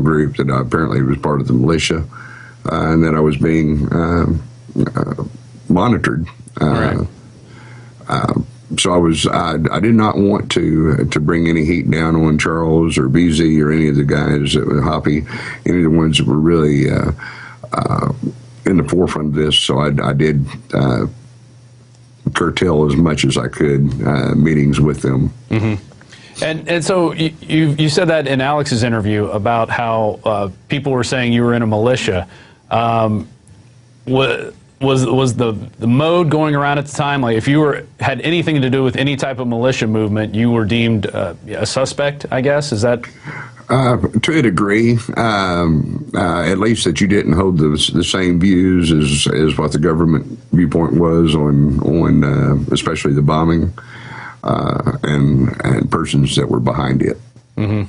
group that apparently was part of the militia, and that I was being monitored. Right. So I did not want to bring any heat down on Charles or BZ or any of the guys that were Hoppy, any of the ones that were really in the forefront of this. So I did curtail as much as I could meetings with them. Mm-hmm. And so you said that in Alex's interview about how people were saying you were in a militia. Was the mode going around at the time, like if you had anything to do with any type of militia movement, you were deemed a suspect, I guess? Is that? To a degree, at least that you didn't hold the same views as what the government viewpoint was on especially the bombing and persons that were behind it. Mm-hmm.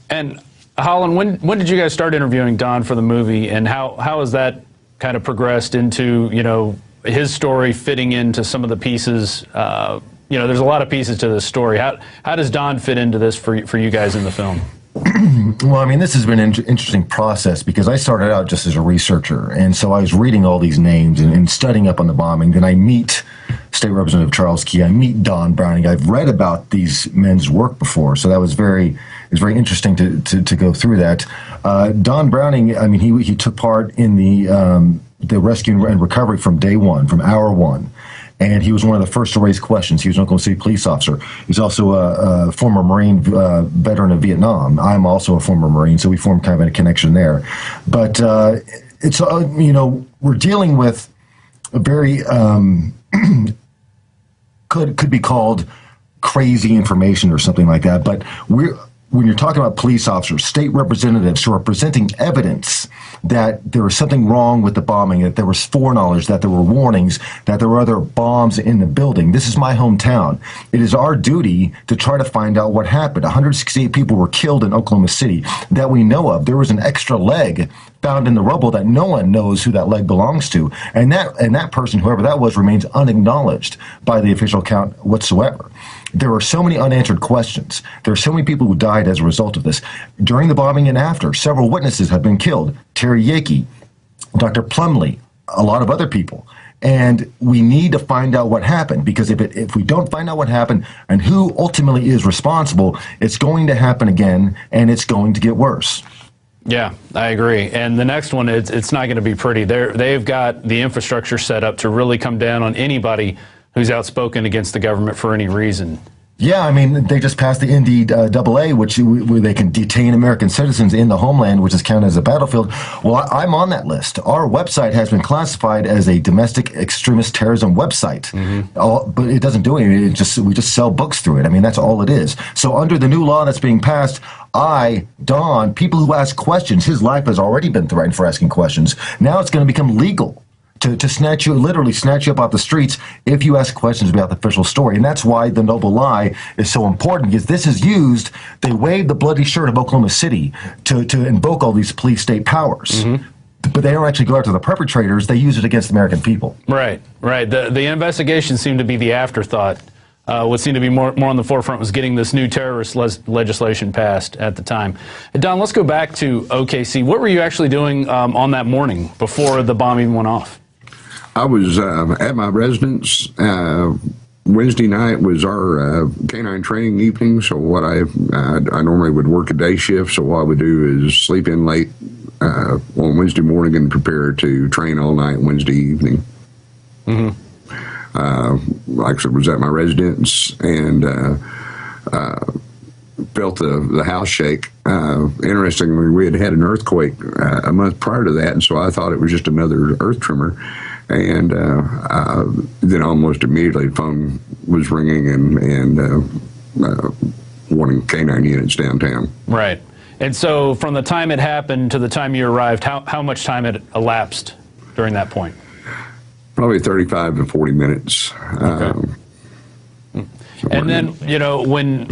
And Holland, when did you guys start interviewing Don for the movie, and how has that kind of progressed into, you know, his story fitting into some of the pieces? You know, there's a lot of pieces to this story. How does Don fit into this for you guys in the film? Well, I mean, this has been an interesting process because I started out just as a researcher, and so I was reading all these names and studying up on the bombing. Then I meet State Representative Charles Key. I meet Don Browning. I've read about these men's work before, so that was very interesting to go through that. Don Browning, I mean, he took part in the rescue and recovery from day one, from hour one. And he was one of the first to raise questions. He was an Oklahoma City police officer. He's also a former Marine veteran of Vietnam. I'm also a former Marine, so we formed kind of a connection there. But it's, you know, we're dealing with a very, could be called crazy information or something like that. But when you're talking about police officers, state representatives who are presenting evidence that there was something wrong with the bombing, that there was foreknowledge, that there were warnings, that there were other bombs in the building. This is my hometown. It is our duty to try to find out what happened. 168 people were killed in Oklahoma City that we know of. There was an extra leg found in the rubble that no one knows who that leg belongs to. And that person, whoever that was, remains unacknowledged by the official count whatsoever. There are so many unanswered questions. There are so many people who died as a result of this. During the bombing and after, several witnesses have been killed. Terry Yakey, Dr. Plumley, a lot of other people. And we need to find out what happened, because if we don't find out what happened and who ultimately is responsible, it's going to happen again, and it's going to get worse. Yeah, I agree. And the next one, it's not going to be pretty. They've got the infrastructure set up to really come down on anybody who's outspoken against the government for any reason. Yeah, I mean, they just passed the NDAA, where they can detain American citizens in the homeland, which is counted as a battlefield. Well, I'm on that list. Our website has been classified as a domestic extremist terrorism website, but it doesn't do anything. We just sell books through it. I mean, that's all it is. So under the new law that's being passed, Don, people who ask questions, his life has already been threatened for asking questions. Now it's going to become legal to literally snatch you up off the streets if you ask questions about the official story. And that's why the noble lie is so important, because this is used, they wave the bloody shirt of Oklahoma City to invoke all these police state powers. But they don't actually go after the perpetrators, they use it against the American people. Right. The investigation seemed to be the afterthought. What seemed to be more on the forefront was getting this new terrorist legislation passed at the time. Don, let's go back to OKC. What were you actually doing on that morning before the bombing went off? I was at my residence. Wednesday night was our canine training evening. So what I normally would work a day shift. So what I would do is sleep in late on Wednesday morning and prepare to train all night Wednesday evening. Like I said, was at my residence and felt the house shake. Interestingly, we had an earthquake a month prior to that, and so I thought it was just another earth tremor. And then almost immediately the phone was ringing and wanting canine units downtown. Right. And so from the time it happened to the time you arrived, how much time had elapsed during that point? Probably 35 to 40 minutes. Okay. And then, you know, when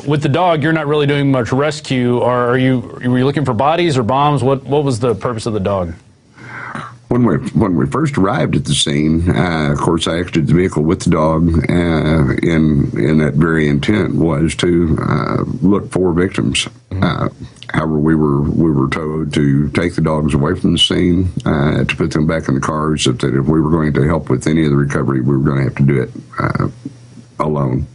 with the dog, you're not really doing much rescue. Were you looking for bodies or bombs? What was the purpose of the dog? When we first arrived at the scene, of course, I exited the vehicle with the dog, and that very intent was to look for victims. However, we were told to take the dogs away from the scene, to put them back in the cars, that if we were going to help with any of the recovery, we were going to have to do it alone.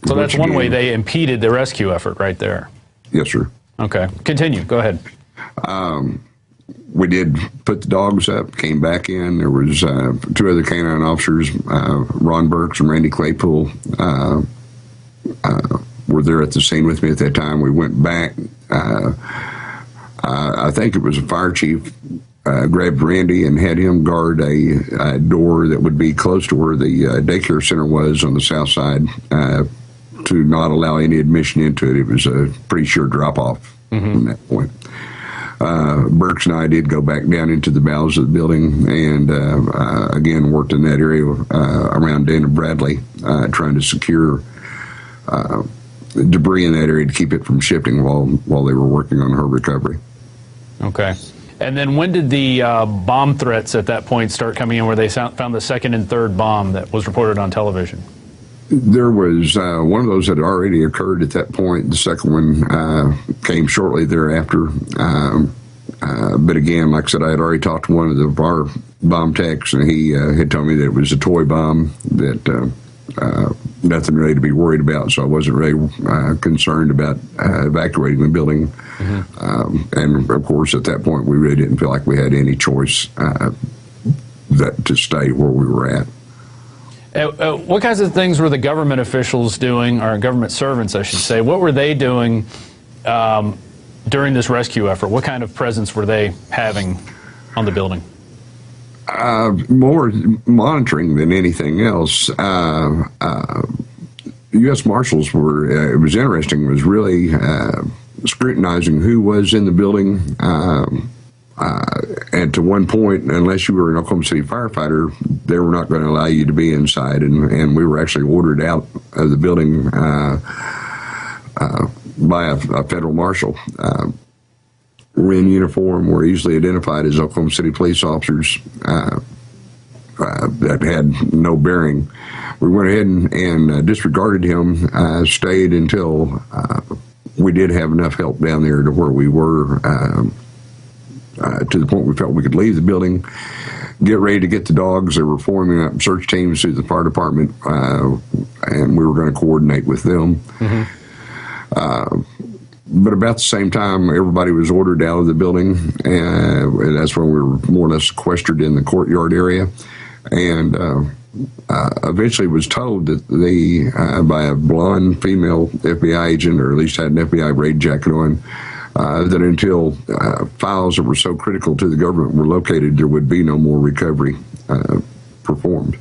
So that's one way they impeded the rescue effort right there. Yes, sir. Okay. Continue. Go ahead. We did put the dogs up, came back in. There was two other canine officers, Ron Burks and Randy Claypool, were there at the scene with me at that time. We went back. I think it was a fire chief grabbed Randy and had him guard a door that would be close to where the daycare center was on the south side, to not allow any admission into it. It was a pretty sure drop-off from that point. Burks and I did go back down into the bowels of the building and, again, worked in that area around Dana Bradley, trying to secure debris in that area to keep it from shifting while they were working on her recovery. Okay. And then when did the bomb threats at that point start coming in, where they found the second and third bomb that was reported on television? There was one of those that had already occurred at that point. The second one came shortly thereafter. But again, like I said, I had already talked to one of our bomb techs, and he had told me that it was a toy bomb, that nothing really to be worried about. So I wasn't really concerned about evacuating the building. And of course, at that point, we really didn't feel like we had any choice to stay where we were at. What kinds of things were the government officials doing, or government servants, I should say? What were they doing during this rescue effort? What kind of presence were they having on the building? More monitoring than anything else. U.S. Marshals were, it was interesting, was really scrutinizing who was in the building. And to one point, unless you were an Oklahoma City firefighter, they were not going to allow you to be inside. And we were actually ordered out of the building by a federal marshal. We're in uniform. We're easily identified as Oklahoma City police officers that had no bearing. We went ahead and disregarded him, stayed until we did have enough help down there to where we were, to the point we felt we could leave the building, get ready to get the dogs. They were forming up search teams through the fire department, and we were going to coordinate with them. But about the same time, everybody was ordered out of the building, and that's when we were more or less sequestered in the courtyard area. And eventually was told that by a blonde female FBI agent, or at least had an FBI raid jacket on, that until files that were so critical to the government were located, there would be no more recovery performed.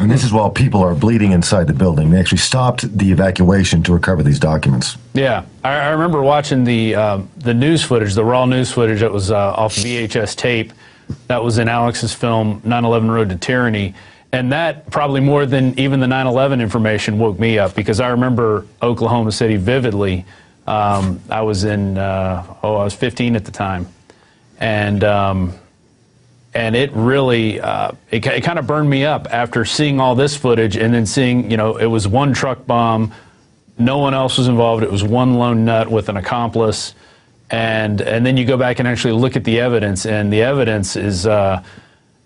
And this is while people are bleeding inside the building. They actually stopped the evacuation to recover these documents. Yeah, I remember watching the news footage, the raw news footage that was off VHS tape that was in Alex's film 9/11 Road to Tyranny. And that, probably more than even the 9/11 information, woke me up, because I remember Oklahoma City vividly. I was 15 at the time, and it really, it kind of burned me up after seeing all this footage, and then seeing, it was one truck bomb, no one else was involved, it was one lone nut with an accomplice, and then you go back and actually look at the evidence, and the evidence is,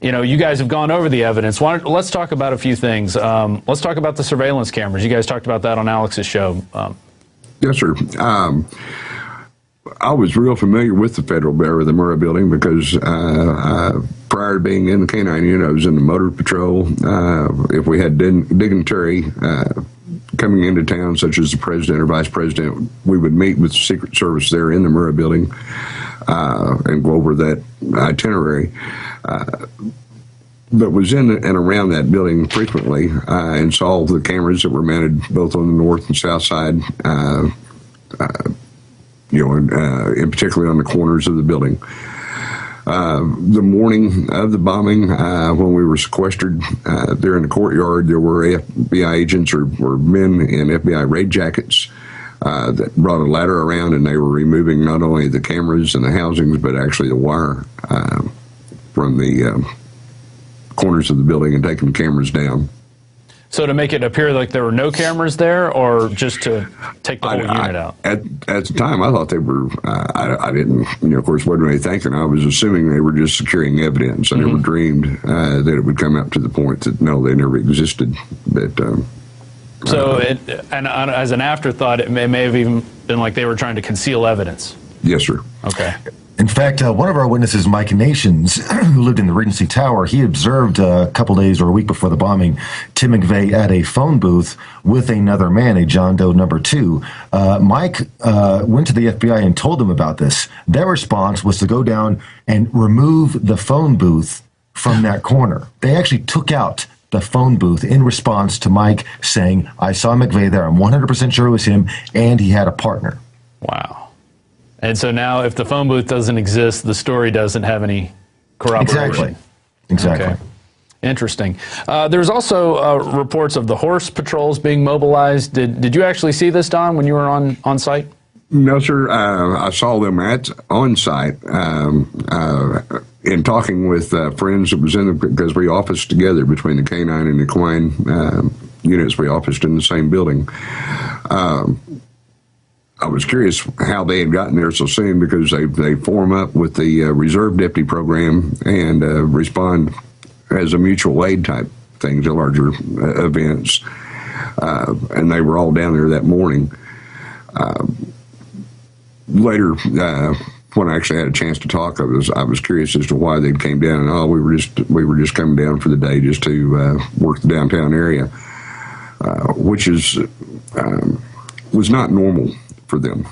you guys have gone over the evidence. Let's talk about a few things. Let's talk about the surveillance cameras. You guys talked about that on Alex's show. Yes, sir. I was real familiar with the Federal Bureau of the Murrah building because prior to being in the K-9 unit, I was in the motor patrol. If we had dignitary coming into town, such as the president or vice president, we would meet with the Secret Service there in the Murrah building and go over that itinerary. But was in and around that building frequently and saw the cameras that were mounted both on the north and south side, and particularly on the corners of the building. The morning of the bombing, when we were sequestered there in the courtyard, there were FBI agents or men in FBI raid jackets that brought a ladder around, and they were removing not only the cameras and the housings, but actually the wire from the corners of the building and taking the cameras down. So to make it appear like there were no cameras there, or just to take the whole unit out? At the time, I thought they were. I didn't, of course, wasn't really thinking. I was assuming they were just securing evidence. I never dreamed that it would come up to the point that no, they never existed. But and as an afterthought, it may have even been like they were trying to conceal evidence. Yes, sir. Okay. In fact, one of our witnesses, Mike Nations, who lived in the Regency Tower, he observed a couple days or a week before the bombing, Tim McVeigh at a phone booth with another man, a John Doe number 2. Mike went to the FBI and told them about this. Their response was to go down and remove the phone booth from that corner. They actually took out the phone booth in response to Mike saying, I saw McVeigh there. I'm 100% sure it was him, and he had a partner. Wow. And so now if the phone booth doesn't exist, the story doesn't have any corroboration. Exactly. Okay. Interesting. There's also reports of the horse patrols being mobilized. Did you actually see this, Don, when you were on site? No, sir. I saw them on site in talking with friends that was because we officed together between the Canine and the Equine units. We officed in the same building. I was curious how they had gotten there so soon, because they form up with the reserve deputy program and respond as a mutual aid type thing to larger events. And they were all down there that morning. Later, when I actually had a chance to talk, I was curious as to why they came down. And we were just coming down for the day just to work the downtown area, which was not normal for them.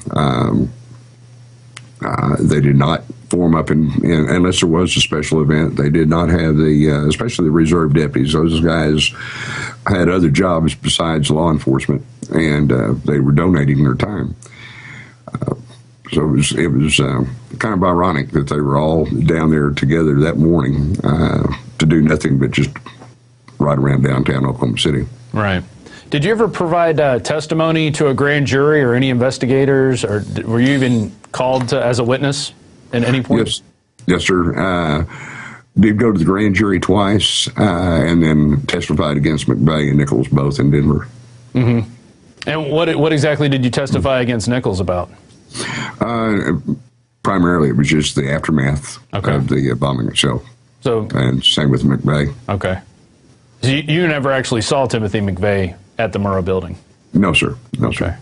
They did not form up unless there was a special event. They did not have especially the reserve deputies. Those guys had other jobs besides law enforcement, and they were donating their time. So it was kind of ironic that they were all down there together that morning to do nothing but just ride around downtown Oklahoma City. Right. Did you ever provide testimony to a grand jury or any investigators, or were you even called as a witness at any point? Yes, sir. Did go to the grand jury twice, and then testified against McVeigh and Nichols, both in Denver. Mm-hmm. And what exactly did you testify against Nichols about? Primarily, it was just the aftermath of the bombing itself. And same with McVeigh. Okay. So you never actually saw Timothy McVeigh at the Murrah building? No, sir. No, sir.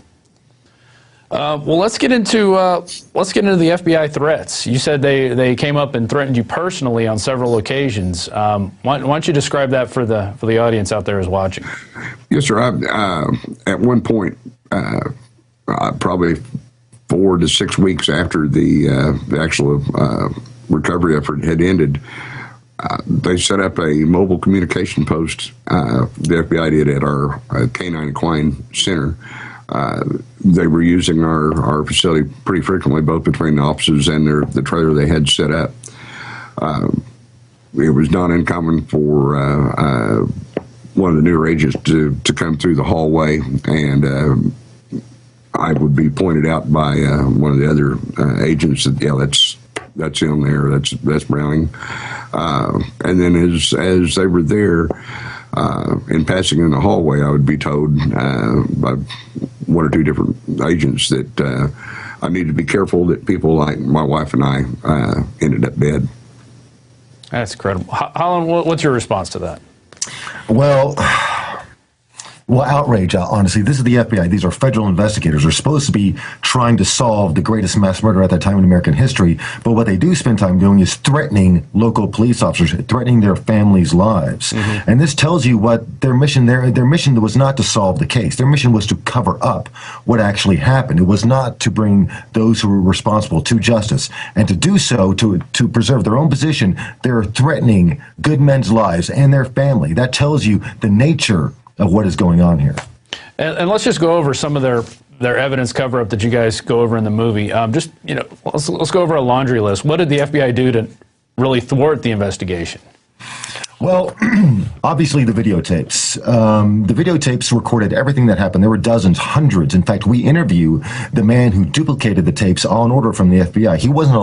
Well, let's get into the FBI threats. You said they came up and threatened you personally on several occasions. Why don't you describe that for the audience out there who's watching? Yes, sir. At one point, probably 4 to 6 weeks after the actual recovery effort had ended, they set up a mobile communication post, the FBI did, at our Canine Equine Center. They were using our facility pretty frequently, both between the offices and the trailer they had set up. It was not uncommon for one of the newer agents to come through the hallway, and I would be pointed out by one of the other agents that, yeah, that's him there, that's Browning. And then as they were there, in passing in the hallway, I would be told by one or two different agents that I needed to be careful that people like my wife and I ended up dead. That's incredible. Holland, what's your response to that? Well, outrage, honestly. This is the FBI. These are federal investigators. They're supposed to be trying to solve the greatest mass murder at that time in American history. But what they do spend time doing is threatening local police officers, threatening their families' lives. Mm-hmm. And this tells you what their mission, their mission was not to solve the case. Their mission was to cover up what actually happened. It was not to bring those who were responsible to justice. And to do so, to preserve their own position, they're threatening good men's lives and their family. That tells you the nature of what is going on here. And let's just go over some of their evidence cover-up that you guys go over in the movie. Let's go over a laundry list. What did the FBI do to really thwart the investigation? Well, obviously the videotapes. The videotapes recorded everything that happened. There were dozens, hundreds. In fact, we interview the man who duplicated the tapes on order from the FBI. He wasn't